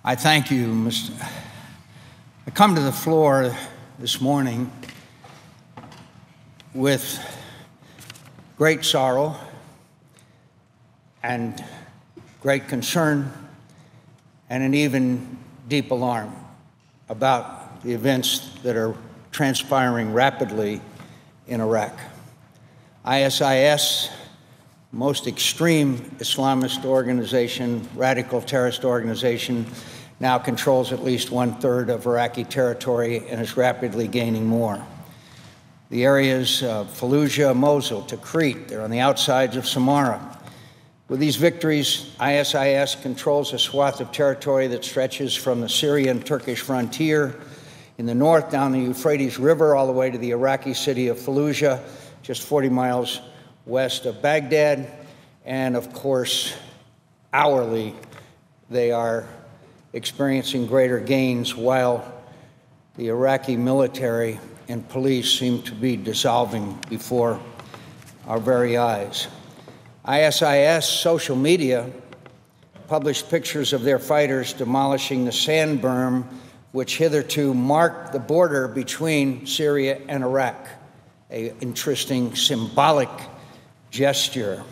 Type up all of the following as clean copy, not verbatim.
I thank you, Mr. I come to the floor this morning with great sorrow and great concern and an even deep alarm about the events that are transpiring rapidly in Iraq. ISIS, most extreme Islamist organization, radical terrorist organization, now controls at least 1/3 of Iraqi territory and is rapidly gaining more. The areas of Fallujah, Mosul, Tikrit, they're on the outsides of Samarra. With these victories, ISIS controls a swath of territory that stretches from the Syrian-Turkish frontier in the north down the Euphrates River all the way to the Iraqi city of Fallujah, just 40 miles west of Baghdad. And of course, hourly, they are experiencing greater gains while the Iraqi military and police seem to be dissolving before our very eyes. ISIS social media published pictures of their fighters demolishing the sand berm which hitherto marked the border between Syria and Iraq, an interesting symbolic gesture.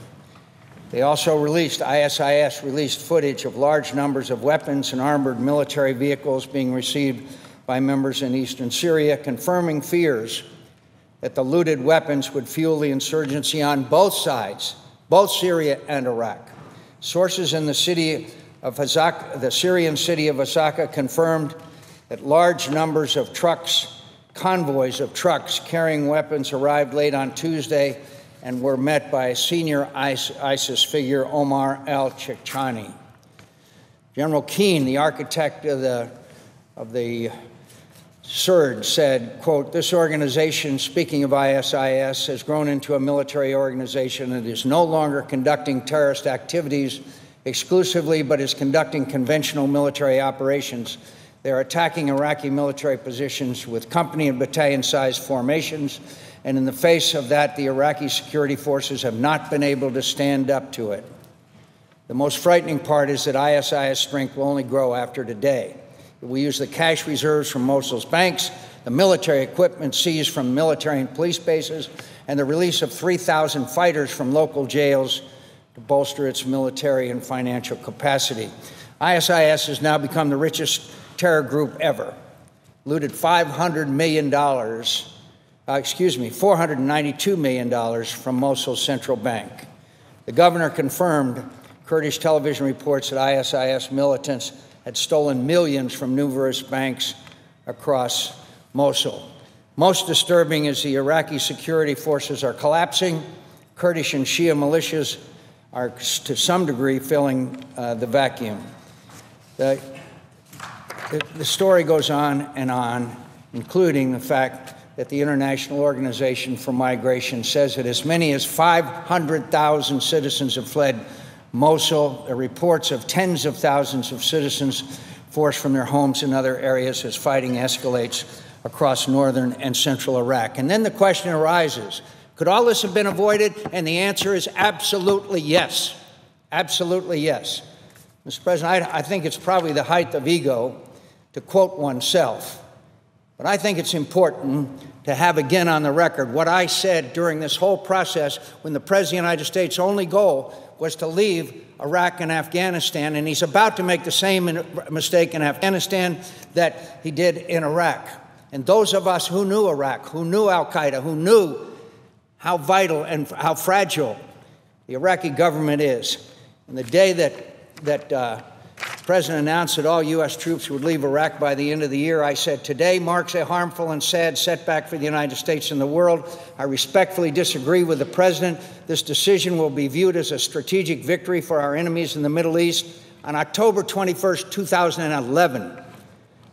They also ISIS released footage of large numbers of weapons and armored military vehicles being received by members in eastern Syria, confirming fears that the looted weapons would fuel the insurgency on both sides, both Syria and Iraq. Sources in the Syrian city of Hasaka confirmed that large numbers of convoys of trucks carrying weapons arrived late on Tuesday and were met by a senior ISIS figure, Omar al-Chechani. General McCAIN, the architect of the surge, said, quote, "This organization, speaking of ISIS, has grown into a military organization that is no longer conducting terrorist activities exclusively, but is conducting conventional military operations. They're attacking Iraqi military positions with company and battalion-sized formations, and in the face of that, the Iraqi security forces have not been able to stand up to it. The most frightening part is that ISIS strength will only grow after today. We use the cash reserves from Mosul's banks, the military equipment seized from military and police bases, and the release of 3,000 fighters from local jails to bolster its military and financial capacity. ISIS has now become the richest terror group ever, looted $492 million from Mosul's central bank. The governor confirmed Kurdish television reports that ISIS militants had stolen millions from numerous banks across Mosul. Most disturbing is the Iraqi security forces are collapsing. Kurdish and Shia militias are, to some degree, filling the vacuum. The story goes on, including the fact that the International Organization for Migration says that as many as 500,000 citizens have fled Mosul. There are reports of tens of thousands of citizens forced from their homes in other areas as fighting escalates across northern and central Iraq. And then the question arises, could all this have been avoided? And the answer is absolutely yes. Absolutely yes. Mr. President, I think it's probably the height of ego to quote oneself. But I think it's important to have again on the record what I said during this whole process when the President of the United States' only goal was to leave Iraq and Afghanistan, and he's about to make the same mistake in Afghanistan that he did in Iraq. And those of us who knew Iraq, who knew al-Qaeda, who knew how vital and how fragile the Iraqi government is, and the day that the President announced that all U.S. troops would leave Iraq by the end of the year, I said, today marks a harmful and sad setback for the United States and the world. I respectfully disagree with the President. This decision will be viewed as a strategic victory for our enemies in the Middle East. On October 21st, 2011,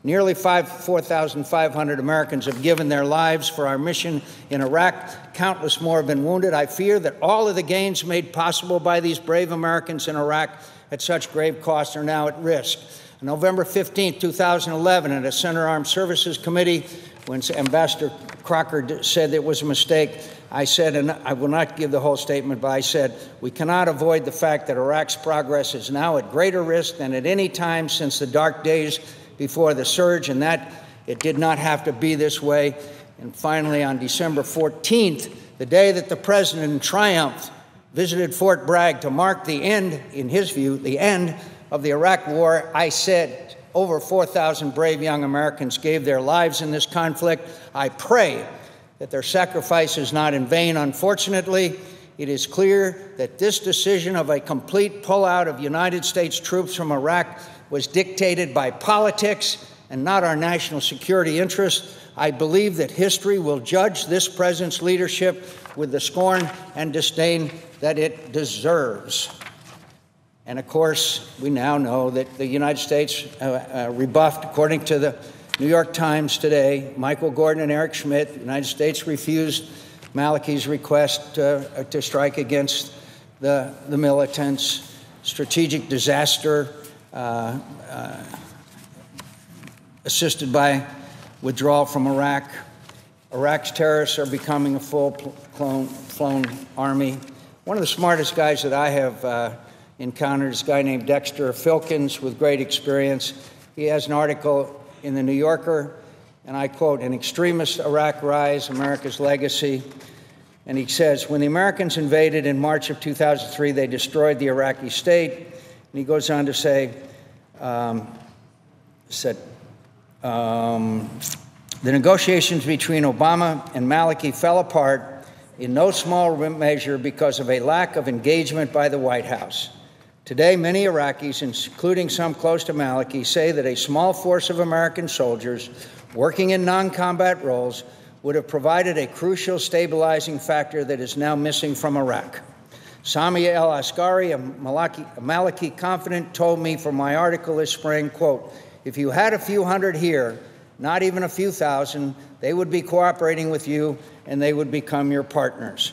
nearly 4,500 Americans have given their lives for our mission in Iraq. Countless more have been wounded. I fear that all of the gains made possible by these brave Americans in Iraq at such grave cost are now at risk. On November 15, 2011, at a Senate Armed Services Committee, when Ambassador Crocker said it was a mistake, I said, and I will not give the whole statement, but I said, we cannot avoid the fact that Iraq's progress is now at greater risk than at any time since the dark days before the surge, and that it did not have to be this way. And finally, on December 14th, the day that the president in triumph visited Fort Bragg to mark the end, in his view, the end of the Iraq War, I said, over 4,000 brave young Americans gave their lives in this conflict. I pray that their sacrifice is not in vain. Unfortunately, it is clear that this decision of a complete pullout of United States troops from Iraq was dictated by politics and not our national security interests. I believe that history will judge this president's leadership with the scorn and disdain that it deserves. And of course, we now know that the United States rebuffed, according to the New York Times today, Michael Gordon and Eric Schmidt, the United States refused Maliki's request to strike against the militants. Strategic disaster assisted by withdrawal from Iraq. Iraq's terrorists are becoming a full-blown army. One of the smartest guys that I have encountered is a guy named Dexter Filkins with great experience. He has an article in the New Yorker, and I quote, "An extremist Iraq rise, America's legacy." And he says, when the Americans invaded in March of 2003, they destroyed the Iraqi state. And he goes on to say, the negotiations between Obama and Maliki fell apart in no small measure because of a lack of engagement by the White House. Today, many Iraqis, including some close to Maliki, say that a small force of American soldiers working in non-combat roles would have provided a crucial stabilizing factor that is now missing from Iraq. Sami al-Askari, a Maliki confidant, told me from my article this spring, quote, "If you had a few hundred here, not even a few thousand, they would be cooperating with you and they would become your partners."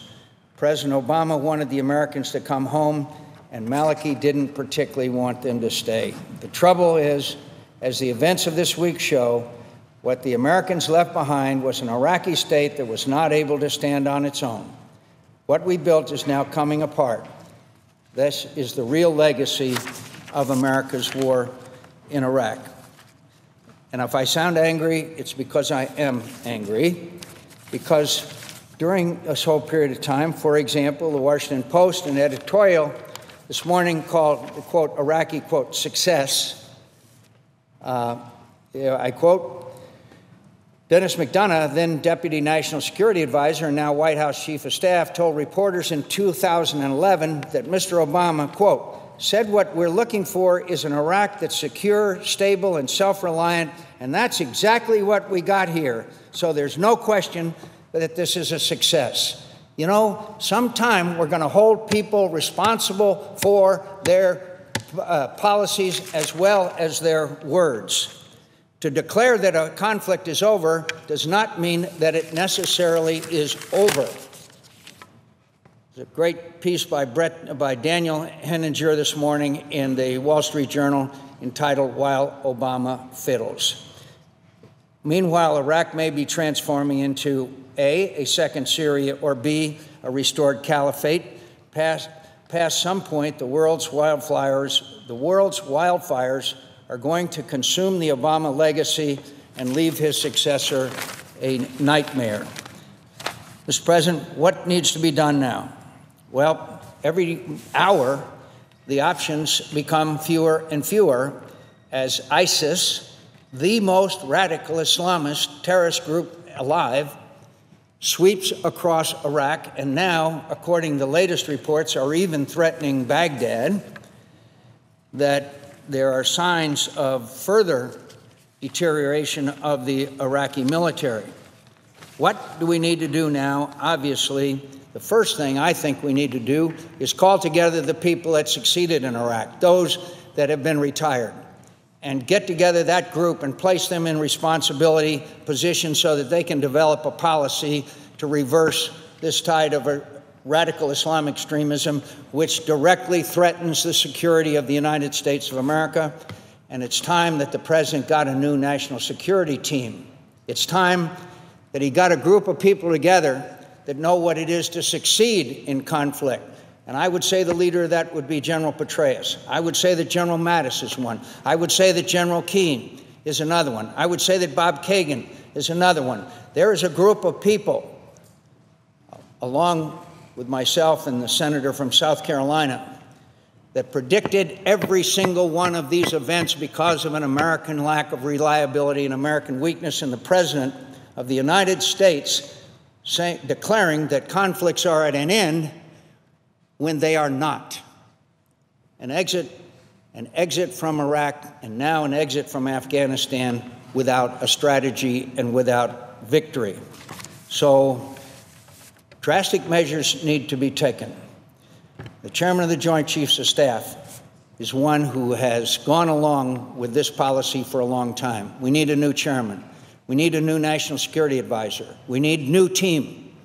President Obama wanted the Americans to come home, and Maliki didn't particularly want them to stay. The trouble is, as the events of this week show, what the Americans left behind was an Iraqi state that was not able to stand on its own. What we built is now coming apart. This is the real legacy of America's war in Iraq. And if I sound angry, it's because I am angry, because during this whole period of time, for example, the Washington Post, an editorial this morning called, quote, Iraqi, quote, success. I quote, Dennis McDonough, then Deputy National Security Advisor and now White House Chief of Staff, told reporters in 2011 that Mr. Obama, quote, said what we're looking for is an Iraq that's secure, stable, and self-reliant, and that's exactly what we got here. So there's no question that this is a success. You know, sometime we're going to hold people responsible for their policies as well as their words. To declare that a conflict is over does not mean that it necessarily is over. There's a great piece by Daniel Henninger this morning in the Wall Street Journal entitled While Obama Fiddles. Meanwhile, Iraq may be transforming into A, second Syria, or B, a restored caliphate. Past some point, the world's wildfires are going to consume the Obama legacy and leave his successor a nightmare. Mr. President, what needs to be done now? Well, every hour, the options become fewer and fewer as ISIS, the most radical Islamist terrorist group alive, sweeps across Iraq, and now, according to the latest reports, are even threatening Baghdad, that there are signs of further deterioration of the Iraqi military. What do we need to do now? Obviously, the first thing I think we need to do is call together the people that succeeded in Iraq, those that have been retired, and get together that group and place them in responsibility positions so that they can develop a policy to reverse this tide of radical Islamic extremism, which directly threatens the security of the United States of America. And it's time that the president got a new national security team. It's time that he got a group of people together that know what it is to succeed in conflict. And I would say the leader of that would be General Petraeus. I would say that General Mattis is one. I would say that General McCAIN is another one. I would say that Bob Kagan is another one. There is a group of people, along with myself and the senator from South Carolina, that predicted every single one of these events because of an American lack of reliability and American weakness, and the President of the United States declaring that conflicts are at an end when they are not. An exit from Iraq, and now an exit from Afghanistan without a strategy and without victory. So drastic measures need to be taken. The chairman of the Joint Chiefs of Staff is one who has gone along with this policy for a long time. We need a new chairman. We need a new national security advisor. We need a new team.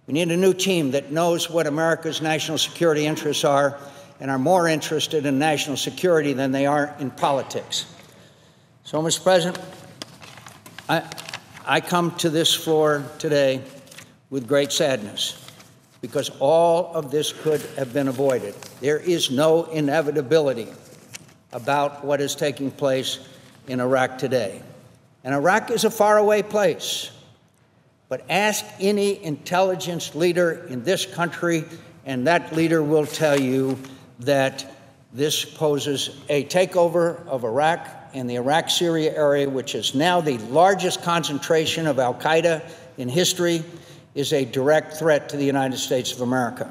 We need a new team that knows what America's national security interests are and are more interested in national security than they are in politics. So, Mr. President, I come to this floor today with great sadness because all of this could have been avoided. There is no inevitability about what is taking place in Iraq today. And Iraq is a faraway place. But ask any intelligence leader in this country, and that leader will tell you that this poses a takeover of Iraq and the Iraq-Syria area, which is now the largest concentration of al-Qaeda in history, is a direct threat to the United States of America.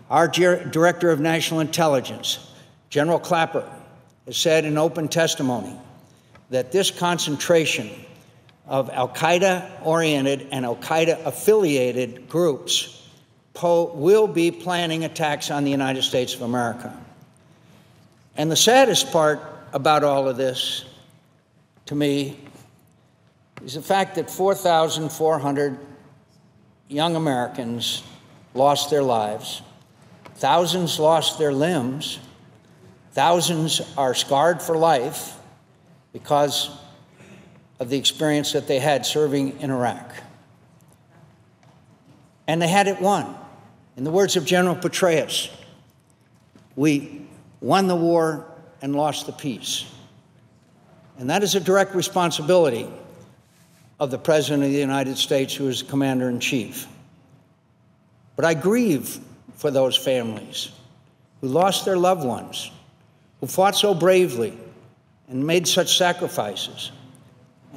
Our Director of National Intelligence, General Clapper, has said in open testimony that this concentration of al-Qaeda-oriented and al-Qaeda-affiliated groups will be planning attacks on the United States of America. And the saddest part about all of this, to me, is the fact that 4,400 young Americans lost their lives, thousands lost their limbs, thousands are scarred for life because of the experience that they had serving in Iraq. And they had it won. In the words of General Petraeus, we won the war and lost the peace. And that is a direct responsibility of the President of the United States, who is Commander-in-Chief. But I grieve for those families who lost their loved ones, who fought so bravely and made such sacrifices.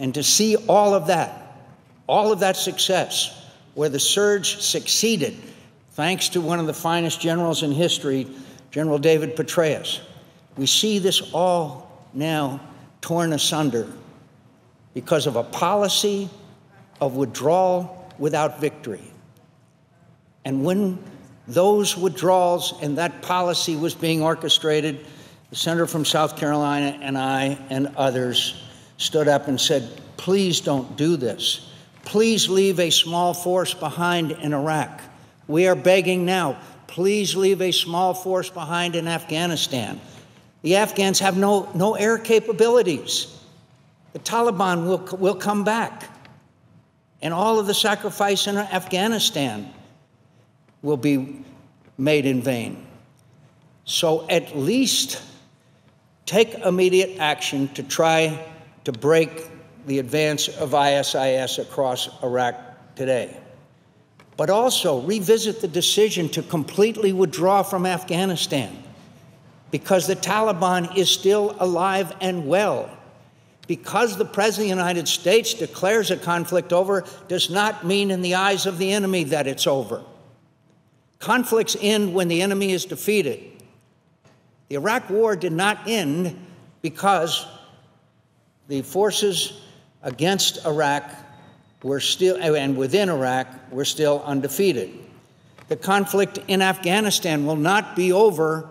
And to see all of that success, where the surge succeeded, thanks to one of the finest generals in history, General David Petraeus. We see this all now torn asunder because of a policy of withdrawal without victory. And when those withdrawals and that policy was being orchestrated, the senator from South Carolina and I and others stood up and said, please don't do this. Please leave a small force behind in Iraq. We are begging now, please leave a small force behind in Afghanistan. The Afghans have no air capabilities. The Taliban will come back. And all of the sacrifice in Afghanistan will be made in vain. So at least take immediate action to try to break the advance of ISIS across Iraq today. But also revisit the decision to completely withdraw from Afghanistan, because the Taliban is still alive and well. Because the President of the United States declares a conflict over does not mean in the eyes of the enemy that it's over. Conflicts end when the enemy is defeated. The Iraq War did not end because the forces against Iraq were still, and within Iraq, were still undefeated. The conflict in Afghanistan will not be over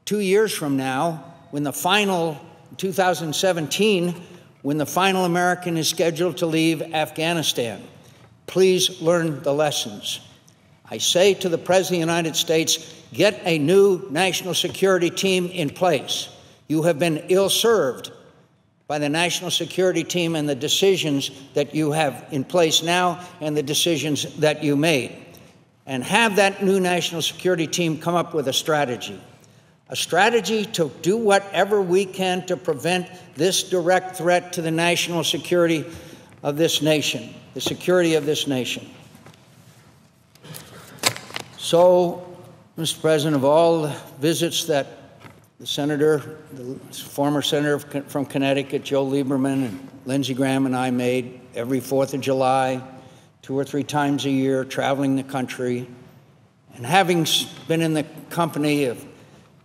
2 years from now, when the final, 2017, when the final American is scheduled to leave Afghanistan. Please learn the lessons. I say to the President of the United States, get a new national security team in place. You have been ill-served by the national security team and the decisions that you have in place now and the decisions that you made. and have that new national security team come up with a strategy to do whatever we can to prevent this direct threat to the national security of this nation, the security of this nation. So, Mr. President, of all the visits that the former senator from Connecticut, Joe Lieberman, and Lindsey Graham and I made every 4th of July, 2 or 3 times a year, traveling the country, and having been in the company of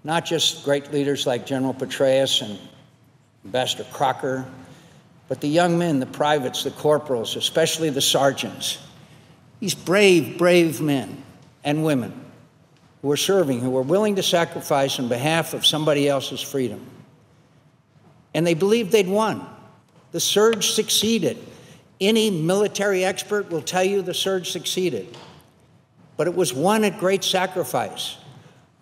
not just great leaders like General Petraeus and Ambassador Crocker, but the young men, the privates, the corporals, especially the sergeants, these brave, brave men and women who are serving, who are willing to sacrifice on behalf of somebody else's freedom. And they believed they'd won. The surge succeeded. Any military expert will tell you the surge succeeded. But it was won at great sacrifice.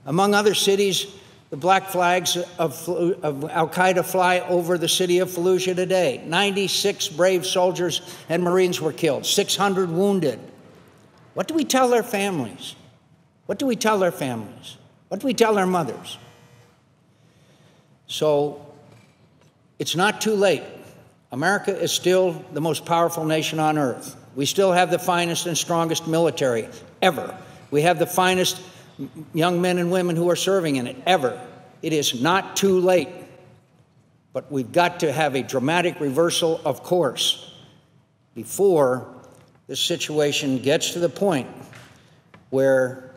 Among other cities, the black flags of al-Qaeda fly over the city of Fallujah today. 96 brave soldiers and Marines were killed, 600 wounded. What do we tell their families? What do we tell their families? What do we tell their mothers? So it's not too late. America is still the most powerful nation on earth. We still have the finest and strongest military ever. We have the finest young men and women who are serving in it ever. It is not too late. But we've got to have a dramatic reversal of course before this situation gets to the point where,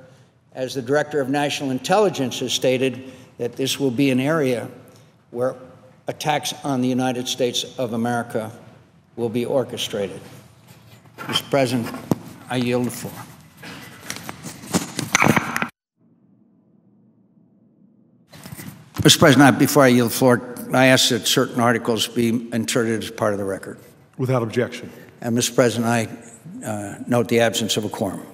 as the Director of National Intelligence has stated, that this will be an area where attacks on the United States of America will be orchestrated. Mr. President, I yield the floor. Mr. President, before I yield the floor, I ask that certain articles be inserted as part of the record. Without objection. And, Mr. President, I note the absence of a quorum.